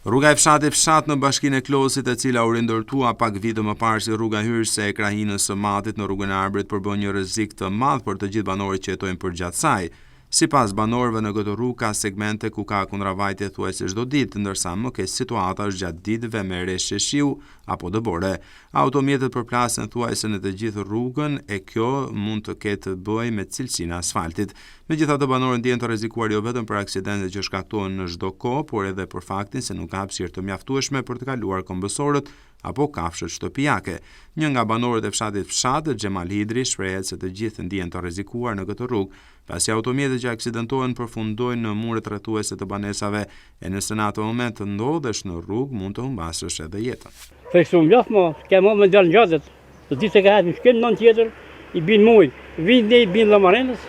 Rruga e fshatit Fshat në bashkinë e Klosit, e cila u rindërtua pak vite më parë si rruga hyrëse e krahinës së Matit në rrugën e Arbërit, përbën një rrezik të madh për të gjithë banorët që jetojnë përgjatë saj. Sipas banorëve, në këtë rrugë ka segmente ku ka kundravajtje thuajse çdo ditë, ndërsa më keq situata është gjatë ditëve me rreshtje shiu apo dëbore. Automjetët përplasen thuajse në të gjithë rrugën e kjo mund të ketë bëjë me cilësinë e asfaltit. Megjithatë, banorët ndjehen të rrezikuar jo vetëm për aksidentet që shkaktohen në çdo kohë, por edhe për faktin se nuk ka hapësirë të mjaftueshme për të kaluar kombësorët apo kafshët shtëpiake. Një nga banorët e fshatit Fshat, Xhemal Hidri, shprehet se të gjithë ndjehen të rrezikuar në këtë rrugë, pasi automjetët që aksidentohen përfundojnë në muret rrethuese të banesave, e nëse në atë moment të ndodhesh në rrugë, mund të humbasësh edhe jetën. Fesum mjaft më, s'ke më me dalë ngjatet. Të di se ka hapur shkel nën tjetër, i bin muj, vin ne i bin Llamarenës.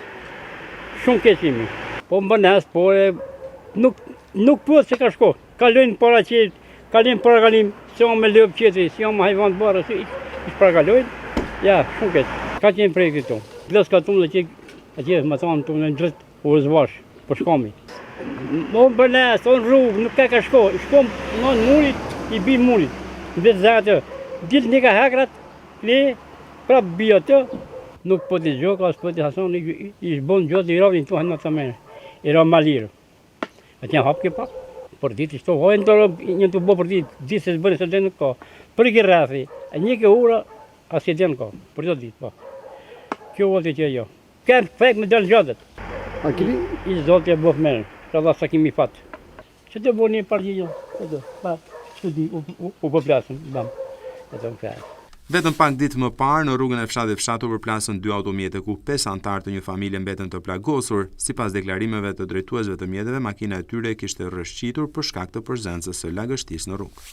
Shumë keq jemi. Po mbanes, po nuk po se ka shko. Kalojnë para që kalojnë para kalim, se me lëp qetri, si jam hajvan të barë, si i parakalojnë. Ja, shumë keq. Ka qenë prej këtu. Glas ka tunë që atje më thonë tunë në drejt urëzvash, për shkomi. Mo mbanes, on rrugë, nuk ka shko. Shkom nën murit, i bin murit. Vetë zatë, ditë një ka hekrat, le, prap bia të, nuk po t'i gjokë, as po t'i hason, i shbon gjotë, i ravin të hajnë të mene, i ravin malirë. A t'ja hapë ke pak, për ditë, shto hojnë të ravë, një të bo për ditë se zbënë se dhe nuk ka, për i rathi, a një ke ura, as i dhe nuk ka, për të ditë, pa. Kjo vëllë që jo. Kem fek me dërë gjatët. A kini? I zotë e bëfë mene, pra dha sa kimi fatë. Që të bo një pargjë, u përplasën, bam, e të më fjallë. Vetëm pak ditë më parë, në rrugën e fshatit Fshat u përplasën 2 automjete ku 5 anëtarë të një familje mbeten të plagosur. Sipas deklarimeve të drejtuesve të mjeteve, makina e tyre kishte rrëshqitur për shkak të prezencës së lagështisë në rrugë.